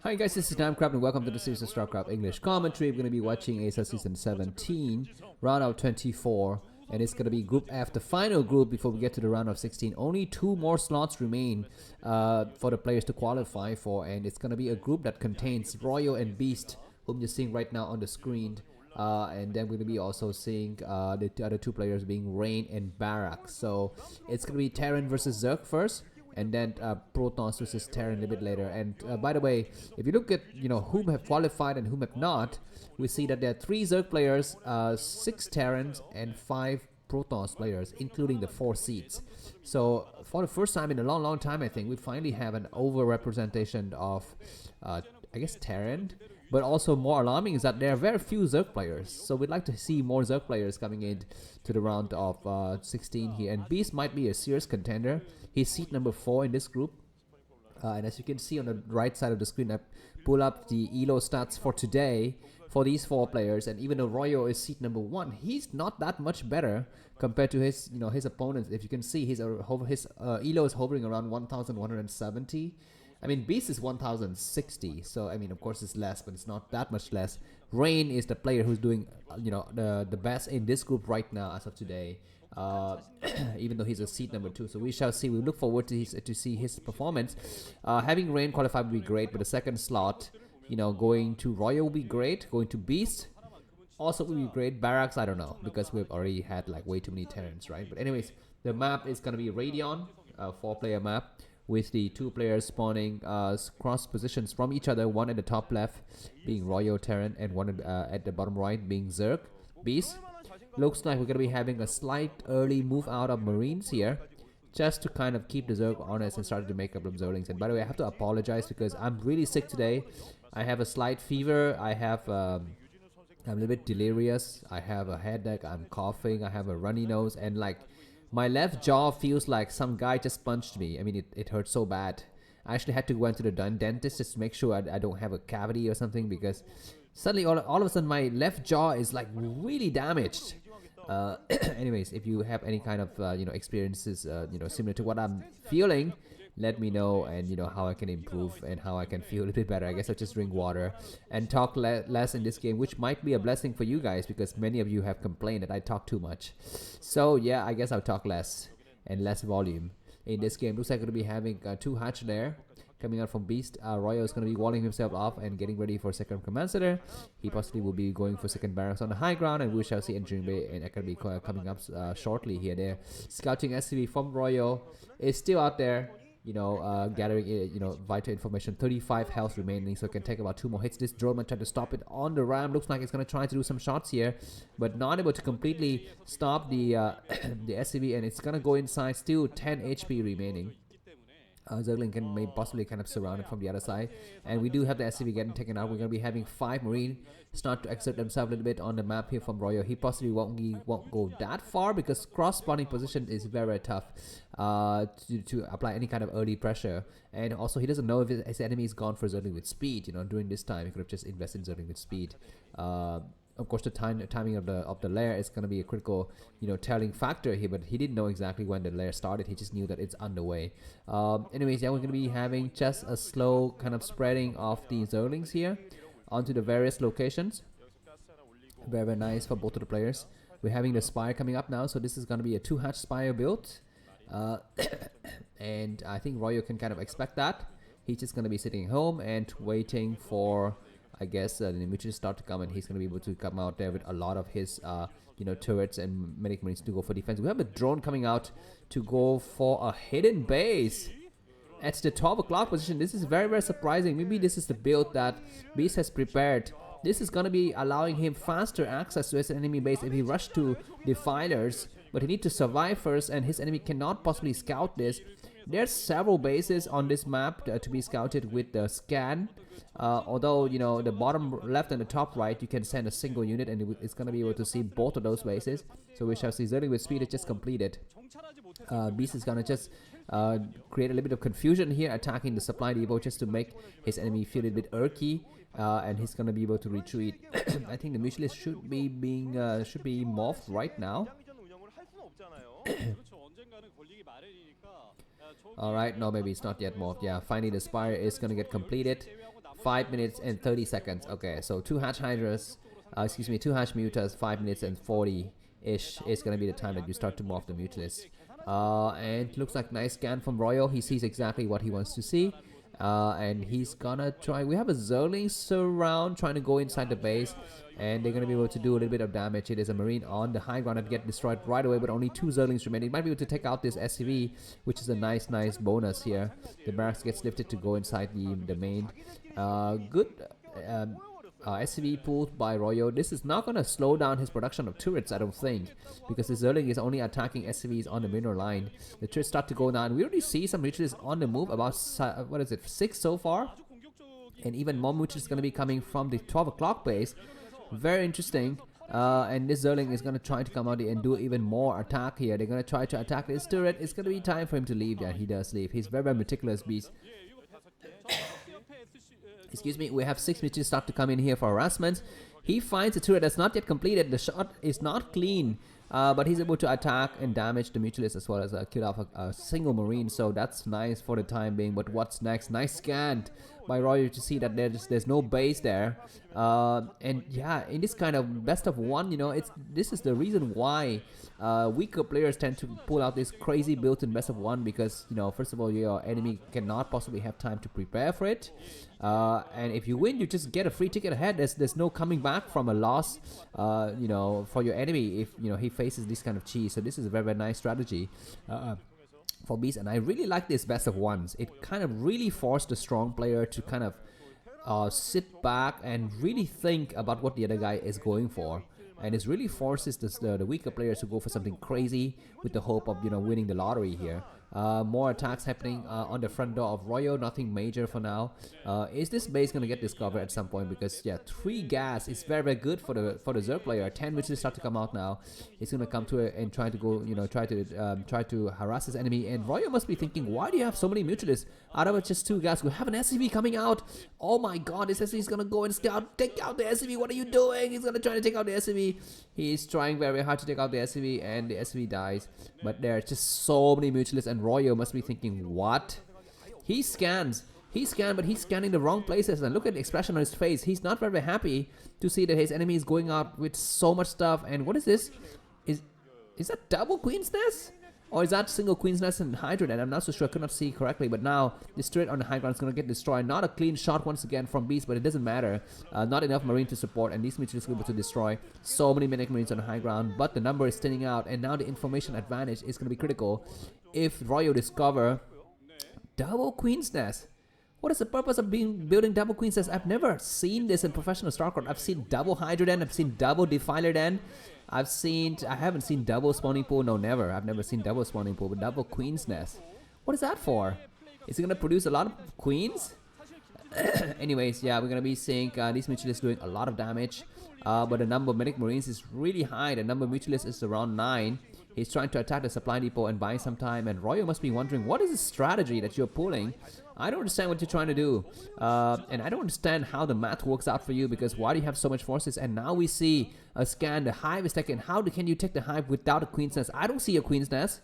Hi guys, this is Starcraft and welcome to the series of Starcraft English commentary. We're going to be watching ASL Season 17, round of 24, and it's going to be Group F, the final group before we get to the round of 16. Only 2 more slots remain for the players to qualify for, and it's going to be a group that contains Royal and Beast, whom you're seeing right now on the screen. And then we're going to be also seeing the other 2 players being Rain and Barak. So it's going to be Terran versus Zerg first, and then Protons versus Terran a little bit later. And by the way, if you look at whom have qualified and whom have not, we see that there are 3 Zerg players, 6 Terrans, and 5 Protons players, including the 4 seeds. So for the first time in a long time, I think we finally have an over-representation of I guess Terran. But also more alarming is that there are very few Zerg players. So we'd like to see more Zerg players coming in to the round of 16 here. And Beast might be a serious contender. He's seat number 4 in this group. And as you can see on the right side of the screen, I pull up the ELO stats for today for these 4 players. And even though Royo is seat number 1, he's not that much better compared to his his opponents. If you can see, his ELO is hovering around 1,170. I mean, Beast is 1,060, so I mean, of course, it's less, but it's not that much less. Rain is the player who's doing, the best in this group right now as of today, even though he's a seat number 2. So we shall see. We look forward to see his performance. Having Rain qualify would be great, but the second slot, going to Royal will be great. Going to Beast also would be great. Barracks, I don't know, because we've already had like way too many Terrans, right? But anyways, the map is gonna be Radeon, 4-player map, with the 2 players spawning cross positions from each other, one at the top left being Royal Terran and one at the bottom right being Zerg Beast. Looks like we're going to be having a slight early move out of Marines here, just to kind of keep the Zerg honest and start to make up of Zerglings. And by the way, I have to apologize because I'm really sick today. I have a slight fever. I'm a little bit delirious. I have a headache. I'm coughing. I have a runny nose, and like, my left jaw feels like some guy just punched me. I mean, it hurts so bad. I actually had to go into the dentist just to make sure I don't have a cavity or something, because suddenly all of a sudden my left jaw is like really damaged. Anyways, if you have any kind of experiences similar to what I'm feeling, let me know, and how I can improve and how I can feel a little bit better. I guess I'll just drink water and talk less in this game, which might be a blessing for you guys, because many of you have complained that I talk too much. So yeah, I guess I'll talk less and less volume in this game. Looks like we're going to be having 2 hatch there coming out from Beast. Royo is going to be walling himself off and getting ready for second command center. He possibly will be going for second barracks on the high ground, and we shall see entering bay and Academy coming up shortly here. There, scouting SCV from Royo is still out there, gathering vital information. 35 health remaining, so it can take about 2 more hits. This drone might try to stop it on the ram. Looks like it's going to try to do some shots here, but not able to completely stop the the SCV, and it's going to go inside. Still 10 HP remaining. Zergling can possibly kind of surround it from the other side, and we do have the SCV getting taken out. We're going to be having 5 Marine start to exert themselves a little bit on the map here from Royo. He possibly won't go that far, because cross spawning position is very tough to apply any kind of early pressure, and also he doesn't know if his enemy is gone for Zergling with speed. During this time he could have just invested in Zergling with speed. Of course, the timing of the lair is going to be a critical, telling factor here, but he didn't know exactly when the lair started. He just knew that it's underway. Anyways, yeah, we're going to be having just a slow kind of spreading of the Zerglings here onto the various locations. Very, very nice for both of the players. We're having the Spire coming up now, so this is going to be a 2-hatch Spire build. And I think Royo can kind of expect that. He's just going to be sitting home and waiting for, I guess, the images start to come, and he's going to be able to come out there with a lot of his, turrets and medic marines to go for defense. We have a drone coming out to go for a hidden base at the 12 o'clock position. This is very, very surprising. Maybe this is the build that Beast has prepared. This is going to be allowing him faster access to his enemy base if he rushes to Defilers, but he needs to survive first, and his enemy cannot possibly scout this. There's several bases on this map to be scouted with the scan. Although, the bottom left and the top right, you can send a single unit, and it's going to be able to see both of those bases. So we shall see. Zergling with speed is just completed. Beast is going to just create a little bit of confusion here, attacking the supply depot just to make his enemy feel a little bit irky, and he's going to be able to retreat. I think the Mutualist should be morphed right now. Alright, no, maybe it's not yet morphed. Yeah, finally the Spire is going to get completed. 5 minutes and 30 seconds. Okay, so 2 hatch hydras, excuse me, 2 hatch mutas, 5 minutes and 40-ish is gonna be the time that you start to morph the mutalisk. And looks like nice scan from Royal. He sees exactly what he wants to see. And he's gonna try. We have a Zerling surround trying to go inside the base, and they're gonna be able to do a little bit of damage. It is a Marine on the high ground and get destroyed right away, but only 2 Zerlings remain. It might be able to take out this SCV, which is a nice bonus here. The barracks gets lifted to go inside the main. Good SCV pulled by Royo. This is not going to slow down his production of turrets, I don't think, because the Zerling is only attacking SCVs on the middle line. The turrets start to go down. We already see some mutualists on the move, about, what is it, 6 so far? And even more mutualists going to be coming from the 12 o'clock base. Very interesting. And this Zerling is going to try to come out and do even more attack here. They're going to try to attack this turret. It's going to be time for him to leave. Yeah, he does leave. He's very meticulous beast. Excuse me, we have 6 mutualists start to come in here for harassment. He finds a turret that's not yet completed. The shot is not clean, but he's able to attack and damage the mutualist as well as kill off a single Marine. So that's nice for the time being. But what's next? Nice scan by Roy to see that there's no base there. And yeah, in this kind of best of one, you know, this is the reason why weaker players tend to pull out this crazy built-in best of one, because, you know, first of all, your enemy cannot possibly have time to prepare for it. And if you win, you just get a free ticket ahead. There's no coming back from a loss, you know, for your enemy if, you know, he faces this kind of cheese. So this is a very nice strategy for Beast, and I really like this best of ones. It kind of really forced the strong player to kind of sit back and really think about what the other guy is going for. And it really forces the weaker players to go for something crazy with the hope of, you know, winning the lottery here. More attacks happening on the front door of Royo. Nothing major for now. Is this base gonna get discovered at some point? Because yeah, 3 gas is very good for the Zerg player. 10 which start to come out now. He's gonna come to it and try to go, you know, try to harass his enemy. And Royo must be thinking, why do you have so many mutualists? Out of it, just 2 gas. We have an SCV coming out. Oh my God, this SCV is gonna go and scout. Take out the SCV. What are you doing? He's gonna try to take out the SCV. He's trying very hard to take out the SCV, and the SCV dies. But there are just so many mutualists, and Royo must be thinking, what? He scans, but he's scanning the wrong places. And look at the expression on his face. He's not very happy to see that his enemy is going out with so much stuff. And what is this? Is that double Queen's Nest? Or is that single Queen's Nest and Hydra? And I'm not so sure, I could not see correctly. But now this turret on the high ground is going to get destroyed. Not a clean shot once again from Beast, but it doesn't matter. Not enough Marine to support, and these mutualists will be able to destroy so many Medic Marines on the high ground. But the number is thinning out, and now the information advantage is going to be critical. If Royo discover double Queen's Nest. What is the purpose of building double Queen's Nest? I've never seen this in professional Starcraft. I've seen double Hydra Den, I've seen double Defiler Den. I haven't seen double spawning pool. No, never. I've never seen double spawning pool, but double Queen's Nest. What is that for? Is it gonna produce a lot of queens? Anyways, yeah, we're gonna be seeing these mutualists doing a lot of damage. But the number of Medic Marines is really high. The number of mutualists is around 9. He's trying to attack the supply depot and buy some time. And Royo must be wondering, what is the strategy that you're pulling? I don't understand what you're trying to do. And I don't understand how the math works out for you, because why do you have so much forces? And now we see a scan. The hive is taken. How can you take the hive without a Queen's Nest? I don't see a Queen's Nest.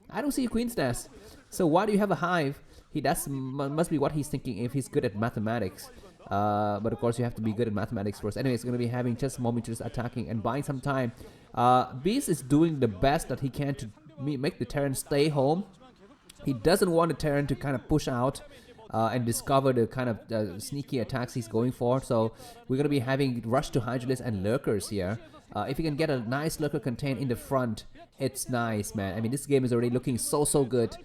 I don't see a Queen's Nest. So why do you have a hive? Must be what he's thinking if he's good at mathematics. But of course you have to be good at mathematics first. Anyway, it's going to be having just more mutualists attacking and buying some time. Beast is doing the best that he can to make the Terran stay home. He doesn't want the Terran to kind of push out and discover the kind of sneaky attacks he's going for. So we're going to be having rush to Hydralists and Lurkers here. If you can get a nice Lurker contain in the front, it's nice, man. I mean, this game is already looking so good.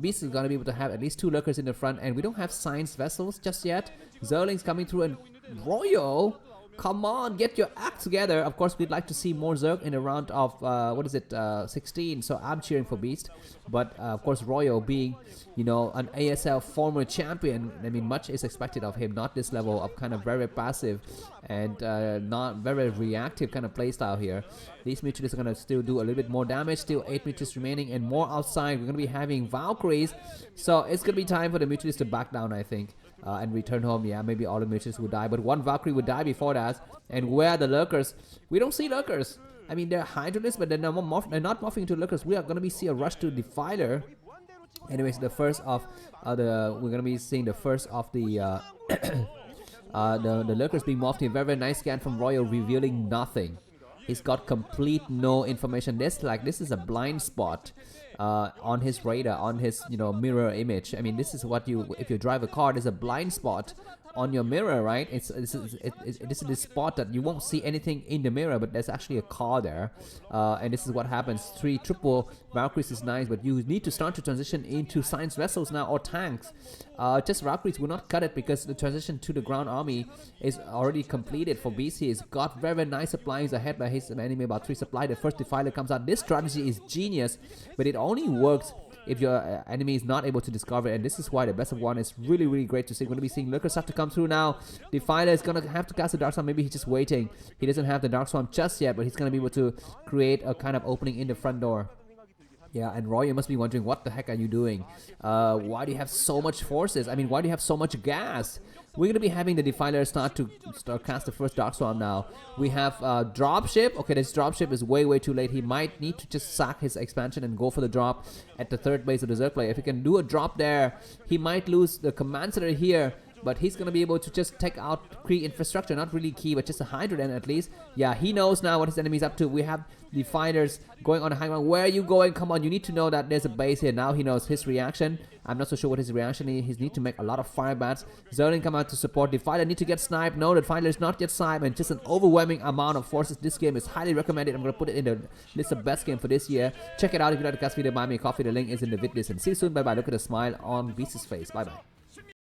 Beast is going to be able to have at least 2 Lurkers in the front, and we don't have Science Vessels just yet. Zerling's coming through, and Royo, come on, get your act together. Of course, we'd like to see more Zerg in the round of, 16, so I'm cheering for Beast. But, of course, Royo being, you know, an ASL former champion, I mean, much is expected of him, not this level of kind of very passive and not very reactive kind of playstyle here. These mutualists are going to still do a little bit more damage, still 8 mutualists remaining, and more outside. We're going to be having Valkyries, so it's going to be time for the mutualists to back down, I think. And return home. Yeah, maybe all the mutualists would die, but 1 Valkyrie would die before that. And where are the Lurkers? We don't see Lurkers. I mean, they're Hydralists, but they're not morphing into Lurkers. We are going to be see a rush to Defiler. Anyways, the first of we're going to be seeing the first of the The Lurker's being morphed in. Very, very nice scan from Royal, revealing nothing. He's got complete no information. This is a blind spot on his radar, on his mirror image. I mean, this is what if you drive a car, there's a blind spot on your mirror, right? This is this spot that you won't see anything in the mirror, but there's actually a car there, and this is what happens. 3 triple Valkyries is nice, but you need to start to transition into science vessels now or tanks. Just Valkyries will not cut it because the transition to the ground army is already completed for BC. He's got very, very nice supplies ahead by his enemy, about 3 supply. The first Defiler comes out. This strategy is genius, but it only works if your enemy is not able to discover it, and this is why the best of 1 is really, really great to see. We're going to be seeing Lurker start to come through now. Defiler is going to have to cast the Dark Swarm. Maybe he's just waiting. He doesn't have the Dark Swarm just yet, but he's going to be able to create a kind of opening in the front door. Yeah, and Roy, you must be wondering, what the heck are you doing? Why do you have so much forces? I mean, why do you have so much gas? We're going to be having the Defiler start cast the first Dark Swarm now. We have Dropship. Okay, this Dropship is way, way too late. He might need to just sack his expansion and go for the drop at the 3rd base of the Zerg player. If he can do a drop there, he might lose the Command Center here, but he's going to be able to just take out Kree infrastructure. Not really key, but just a Hydroden at least. Yeah, he knows now what his enemy's up to. We have the fighters going on the high ground. Where are you going? Come on, you need to know that there's a base here. Now he knows his reaction. I'm not so sure what his reaction is. He needs to make a lot of fire bats. Zerling come out to support. The fighter need to get sniped. No, the fighter is not yet sniped, and just an overwhelming amount of forces. This game is highly recommended. I'm going to put it in the list of best game for this year. Check it out. If you like the cast video, buy me a coffee. The link is in the vid list. And see you soon. Bye bye. Look at the smile on Beast's face. Bye bye.